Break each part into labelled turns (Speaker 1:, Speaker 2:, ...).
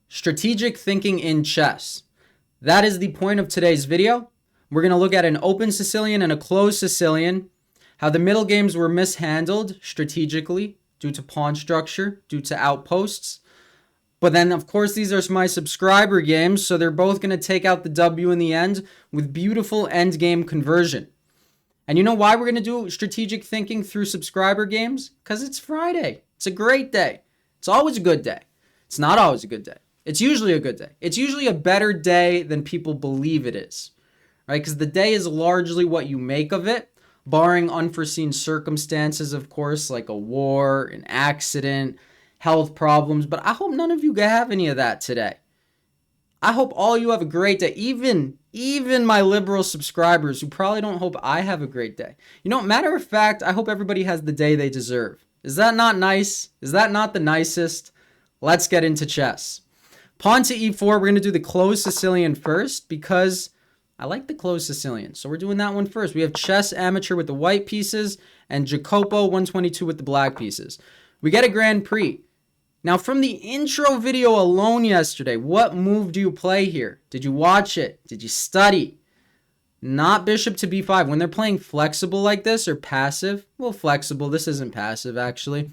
Speaker 1: Strategic thinking in chess. That is the point of today's video. We're going to look at an open Sicilian and a closed Sicilian, how the middle games were mishandled strategically due to pawn structure, due to outposts. But then, of course, these are my subscriber games, so they're both going to take out the W in the end with beautiful end game conversion. And you know why we're going to do strategic thinking through subscriber games? Because it's Friday. It's a great day. It's always a good day. It's not always a good day. It's usually a good day. It's usually a better day than people believe it is, right? Because the day is largely what you make of it, barring unforeseen circumstances, of course, like a war, an accident, health problems. But I hope none of you have any of that today. I hope all you have a great day, even my liberal subscribers who probably don't hope I have a great day. You know, matter of fact, I hope everybody has the day they deserve. Is that not nice? Is that not the nicest? Let's get into chess. Pawn to e4, we're going to do the closed Sicilian first because I like the closed Sicilian. So we're doing that one first. We have Chess Amateur with the white pieces and Jacopo 122 with the black pieces. We get a Grand Prix. Now, from the intro video alone yesterday, what move do you play here? Did you watch it? Did you study? Not bishop to b5. When they're playing flexible like this or passive, well, flexible, this isn't passive actually.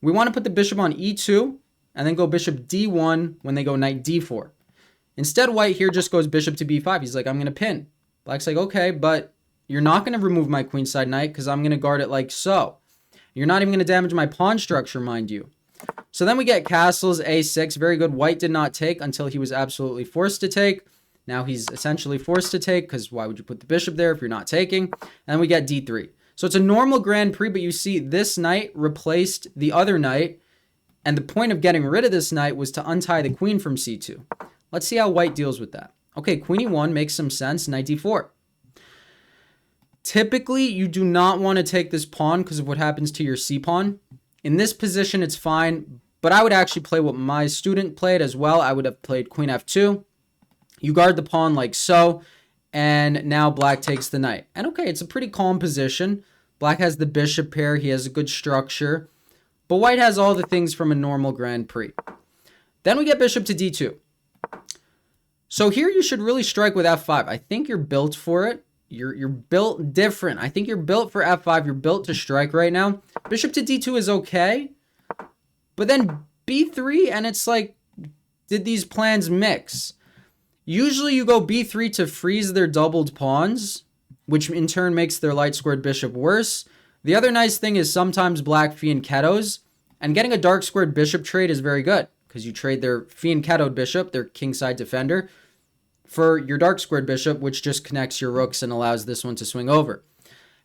Speaker 1: We want to put the bishop on e2 and then go bishop d1 when they go knight d4. Instead, white here just goes bishop to b5. He's like, I'm going to pin. Black's like, okay, but you're not going to remove my queenside knight because I'm going to guard it like so. You're not even going to damage my pawn structure, mind you. So then we get castles, a6. Very good. White did not take until he was absolutely forced to take. Now he's essentially forced to take because why would you put the bishop there if you're not taking? And we get d3. So it's a normal Grand Prix, but you see this knight replaced the other knight. And the point of getting rid of this knight was to untie the queen from c2. Let's see how white deals with that. Okay, queen e1 makes some sense. Knight d4. Typically, you do not want to take this pawn because of what happens to your c-pawn. In this position, it's fine, but I would actually play what my student played as well. I would have played queen f2. You guard the pawn like so, and now black takes the knight. And okay, it's a pretty calm position. Black has the bishop pair. He has a good structure. But white has all the things from a normal Grand Prix. Then we get bishop to d2. So here you should really strike with f5. I think you're built for it. You're built different. I think you're built for f5. You're built to strike right now. Bishop to d2 is okay. But then b3, and it's like, did these plans mix? Usually you go b3 to freeze their doubled pawns, which in turn makes their light squared bishop worse. The other nice thing is sometimes black fianchettos, and getting a dark squared bishop trade is very good because you trade their fianchettoed bishop, their kingside defender, for your dark squared bishop, which just connects your rooks and allows this one to swing over.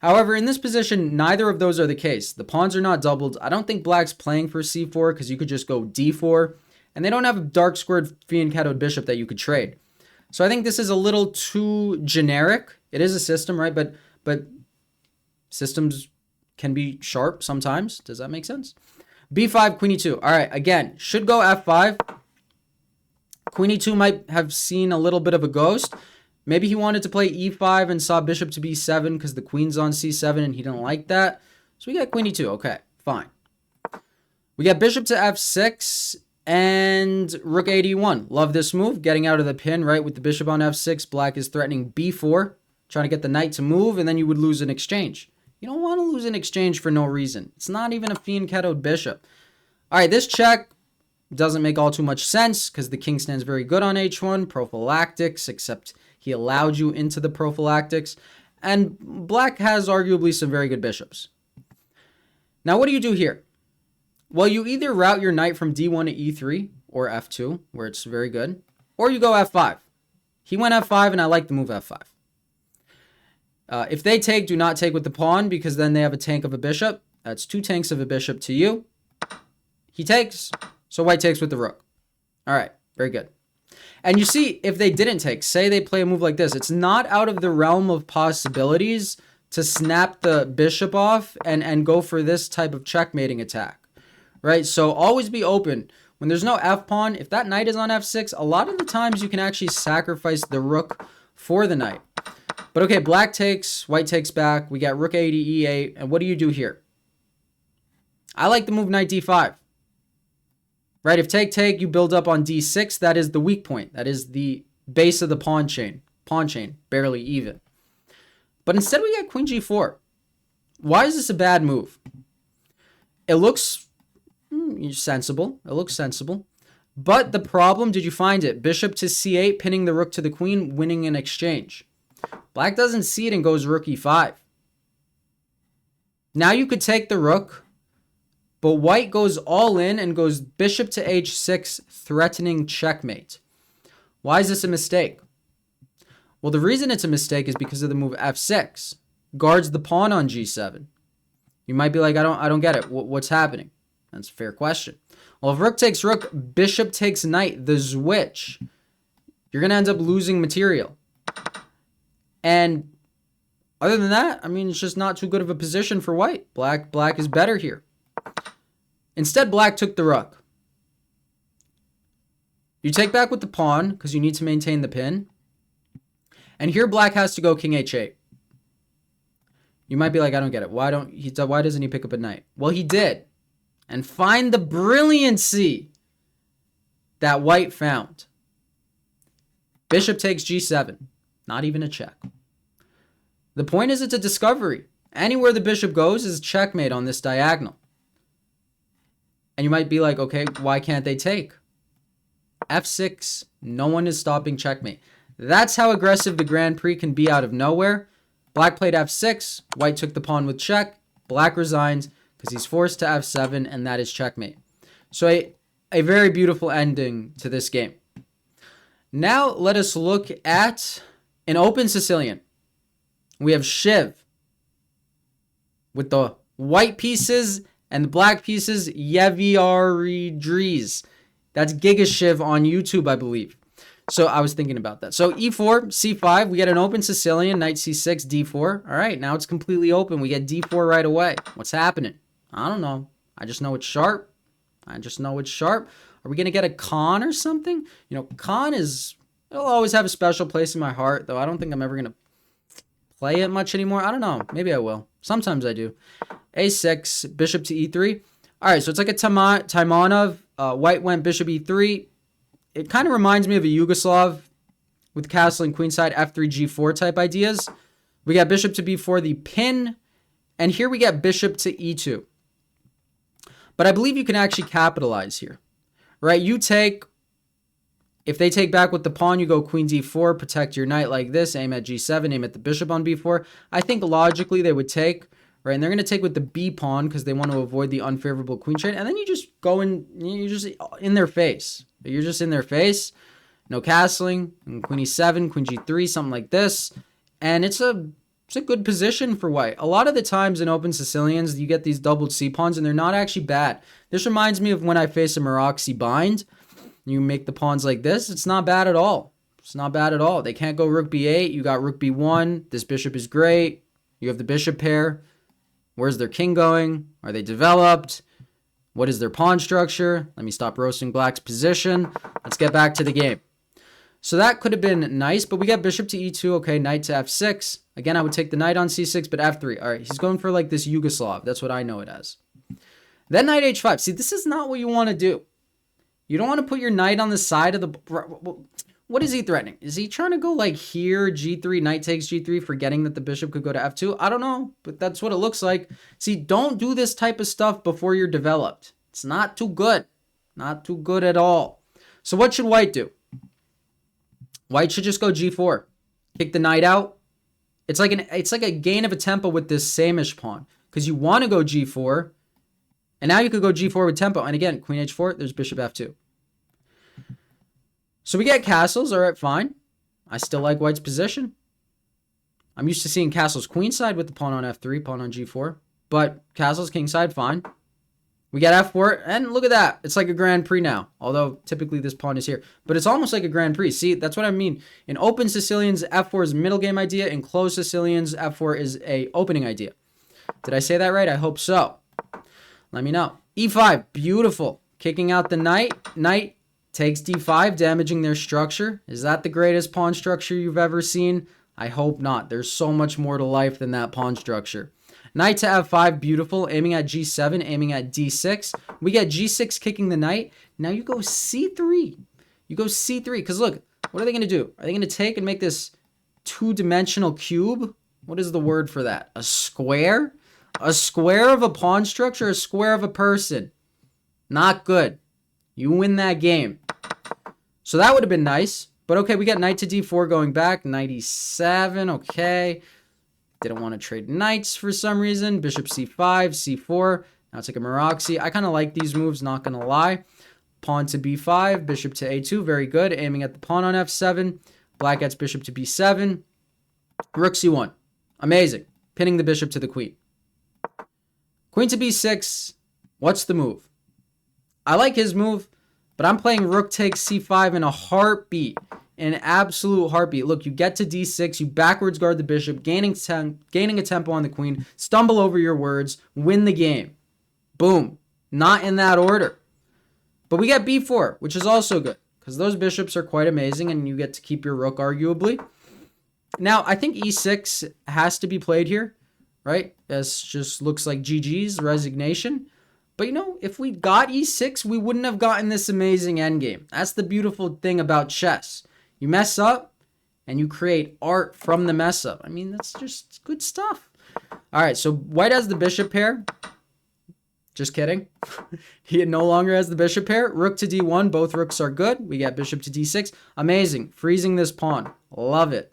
Speaker 1: However, in this position, neither of those are the case. The pawns are not doubled. I don't think black's playing for c4 because you could just go d4, and they don't have a dark squared fianchettoed bishop that you could trade. So I think this is a little too generic. It is a system, right? But systems can be sharp sometimes. Does that make sense? b5, queen e2. All right, again, should go f5. Queen e2 might have seen a little bit of a ghost. Maybe he wanted to play e5 and saw bishop to b7 because the queen's on c7 and he didn't like that. So we got queen e2. Okay, fine. We got bishop to f6 and rook a1. Love this move. Getting out of the pin, right, with the bishop on f6. Black is threatening b4, trying to get the knight to move, and then you would lose an exchange. You don't want to lose an exchange for no reason. It's not even a fianchettoed bishop. All right, this check doesn't make all too much sense because the king stands very good on h1. Prophylactics, except he allowed you into the prophylactics. And black has arguably some very good bishops. Now, what do you do here? Well, you either route your knight from d1 to e3 or f2, where it's very good, or you go f5. He went f5, and I like the move f5. If they take, do not take with the pawn because then they have a tank of a bishop. That's two tanks of a bishop to you. He takes, so white takes with the rook. All right, very good. And you see, if they didn't take, say they play a move like this, it's not out of the realm of possibilities to snap the bishop off and go for this type of checkmating attack, right? So always be open. When there's no f-pawn, if that knight is on f6, a lot of the times you can actually sacrifice the rook for the knight. But okay, black takes, white takes back. We got rook a to e8. And what do you do here? I like the move knight d5. right? If take, you build up on d6. That is the weak point. That is the base of the pawn chain. Pawn chain, barely even. But instead we get queen g4. Why is this a bad move? It looks sensible. It looks sensible. But the problem, did you find it? Bishop to c8, pinning the rook to the queen, winning in exchange. Black doesn't see it and goes rook e5. Now you could take the rook, but white goes all in and goes bishop to h6, threatening checkmate. Why is this a mistake? Well, the reason it's a mistake is because of the move f6. Guards the pawn on g7. You might be like, I don't get it. What's happening? That's a fair question. Well, if rook takes rook, bishop takes knight, the switch, you're going to end up losing material. And other than that, I mean, it's just not too good of a position for white. Black is better here. Instead, black took the rook. You take back with the pawn because you need to maintain the pin. And here black has to go king h8. You might be like, I don't get it. Why doesn't he pick up a knight? Well, he did. And find the brilliancy that white found. Bishop takes g7. Not even a check. The point is it's a discovery. Anywhere the bishop goes is checkmate on this diagonal. And you might be like, okay, why can't they take? f6, no one is stopping checkmate. That's how aggressive the Grand Prix can be out of nowhere. Black played f6, white took the pawn with check, black resigns because he's forced to f7, and that is checkmate. So a very beautiful ending to this game. Now let us look at an open Sicilian. We have Shiv with the white pieces and the black pieces, Yeviari Dries. That's Giga Shiv on YouTube, I believe. So I was thinking about that. So e4, c5, we get an open Sicilian, knight c6, d4. All right, now it's completely open. We get d4 right away. What's happening? I don't know. I just know it's sharp. Are we going to get a Khan or something? You know, Khan it'll always have a special place in my heart, though I don't think I'm ever going to play it much anymore. I don't know. Maybe I will. Sometimes I do. a6, bishop to e3. All right, so it's like a Taimanov. White went bishop e3. It kind of reminds me of a Yugoslav with castle and queenside, f3, g4 type ideas. We got bishop to b4, the pin. And here we get bishop to e2. But I believe you can actually capitalize here, right? You take, if they take back with the pawn, you go queen d4, protect your knight like this, aim at g7, aim at the bishop on b4. I think logically they would take, right? And they're going to take with the b pawn because they want to avoid the unfavorable queen trade. And then you just go in, you're just in their face. You're just in their face. No castling, and queen e7, queen g3, something like this. And it's a good position for white. A lot of the times in open Sicilians, you get these doubled c-pawns, and they're not actually bad. This reminds me of when I face a Maroczy bind. You make the pawns like this. It's not bad at all. It's not bad at all. They can't go rook b8. You got rook b1. This bishop is great. You have the bishop pair. Where's their king going? Are they developed? What is their pawn structure? Let me stop roasting black's position. Let's get back to the game. So that could have been nice, but we got bishop to e2. Okay, knight to f6. Again, I would take the knight on c6, but f3. All right, he's going for like this Yugoslav. That's what I know it as. Then knight h5. See, this is not what you want to do. You don't want to put your knight on the side of the... What is he threatening? Is he trying to go like here, g3, knight takes g3, forgetting that the bishop could go to f2? I don't know, but that's what it looks like. See, don't do this type of stuff before you're developed. It's not too good. Not too good at all. So what should white do? White should just go g4. Kick the knight out. It's like a gain of a tempo with this same-ish pawn. Because you want to go g4. And now you could go g4 with tempo. And again, queen h4, there's bishop f2. So we get castles. All right, fine. I still like white's position. I'm used to seeing castles queenside with the pawn on f3, pawn on g4. But castles kingside, fine. We get f4, and look at that. It's like a Grand Prix now, although typically this pawn is here. But it's almost like a Grand Prix. See, that's what I mean. In open Sicilians, f4 is a middle game idea. In closed Sicilians, f4 is a opening idea. Did I say that right? I hope so. Let me know. e5, beautiful. Kicking out the knight. Knight takes d5, damaging their structure. Is that the greatest pawn structure you've ever seen? I hope not. There's so much more to life than that pawn structure. Knight to f5, beautiful. Aiming at g7, aiming at d6. We get g6 kicking the knight. Now you go c3. You go c3. Because look, what are they going to do? Are they going to take and make this two-dimensional cube? What is the word for that? A square? A square of a pawn structure? A square of a person? Not good. You win that game. So that would have been nice. But okay, we got knight to d4 going back. Knight e7. Okay. Didn't want to trade knights for some reason. Bishop c5, c4. Now it's like a Maroxy. I kind of like these moves, not going to lie. Pawn to b5, bishop to a2. Very good. Aiming at the pawn on f7. Black gets bishop to b7. Rook c1. Amazing. Pinning the bishop to the queen. Queen to b6. What's the move? I like his move, but I'm playing rook takes c5 in a heartbeat. In an absolute heartbeat. Look, you get to d6, you backwards guard the bishop, gaining a tempo on the queen, stumble over your words, win the game. Boom. Not in that order. But we get b4, which is also good, because those bishops are quite amazing, and you get to keep your rook, arguably. Now, I think e6 has to be played here, right? This just looks like GG's, resignation. But, you know, if we got e6, we wouldn't have gotten this amazing endgame. That's the beautiful thing about chess. You mess up, and you create art from the mess up. I mean, that's just good stuff. All right, so white has the bishop pair. Just kidding. He no longer has the bishop pair. Rook to d1. Both rooks are good. We got bishop to d6. Amazing. Freezing this pawn. Love it.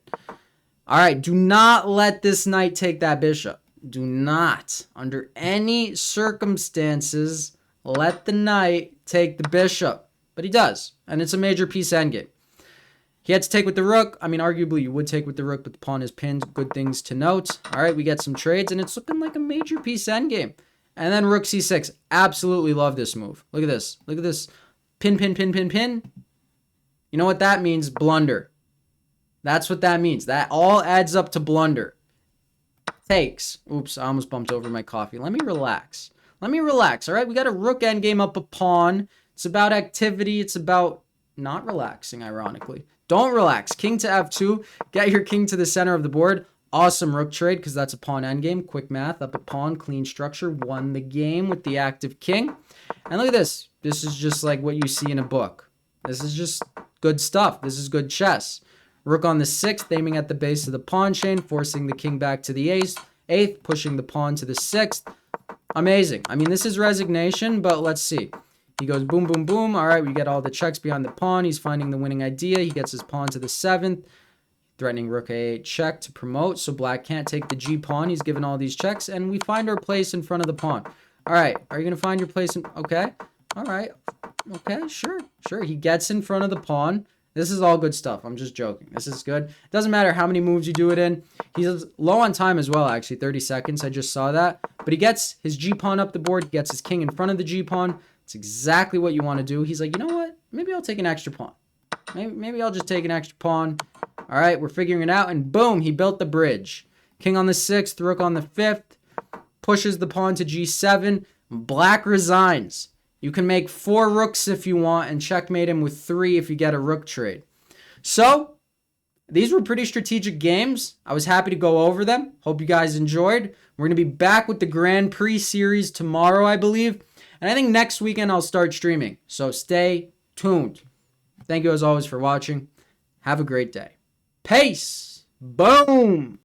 Speaker 1: All right, do not let this knight take that bishop. Do not, under any circumstances, let the knight take the bishop. But he does, and it's a major piece endgame. He had to take with the rook. I mean, arguably you would take with the rook, but the pawn is pinned. Good things to note. All right, we get some trades, and it's looking like a major piece endgame. And then rook c6. Absolutely love this move. Look at this. Look at this. Pin, pin, pin, pin, pin. You know what that means? Blunder. That's what that means. That all adds up to blunder. Takes. Oops, I almost bumped over my coffee. Let me relax. Let me relax, all right? We got a rook endgame up a pawn. It's about activity. It's about not relaxing, ironically. Don't relax. King to f2. Get your king to the center of the board. Awesome rook trade because that's a pawn endgame. Quick math. Up a pawn. Clean structure. Won the game with the active king. And look at this. This is just like what you see in a book. This is just good stuff. This is good chess. Rook on the 6th, aiming at the base of the pawn chain, forcing the king back to the 8th, pushing the pawn to the 6th. Amazing. I mean, this is resignation, but let's see. He goes boom, boom, boom. All right, we get all the checks behind the pawn. He's finding the winning idea. He gets his pawn to the 7th, threatening rook a8 check to promote, so black can't take the g-pawn. He's given all these checks, and we find our place in front of the pawn. All right, are you going to find your place in... Okay, all right. Okay, sure. He gets in front of the pawn. This is all good stuff. I'm just joking. This is good. It doesn't matter how many moves you do it in. He's low on time as well, actually. 30 seconds. I just saw that. But he gets his g-pawn up the board. He gets his king in front of the g-pawn. It's exactly what you want to do. He's like, you know what? Maybe I'll take an extra pawn. Maybe I'll just take an extra pawn. All right, we're figuring it out. And boom, he built the bridge. King on the 6th, rook on the 5th. Pushes the pawn to g7. Black resigns. You can make 4 rooks if you want and checkmate him with 3 if you get a rook trade. So, these were pretty strategic games. I was happy to go over them. Hope you guys enjoyed. We're going to be back with the Grand Prix series tomorrow, I believe. And I think next weekend I'll start streaming. So stay tuned. Thank you as always for watching. Have a great day. Peace. Boom.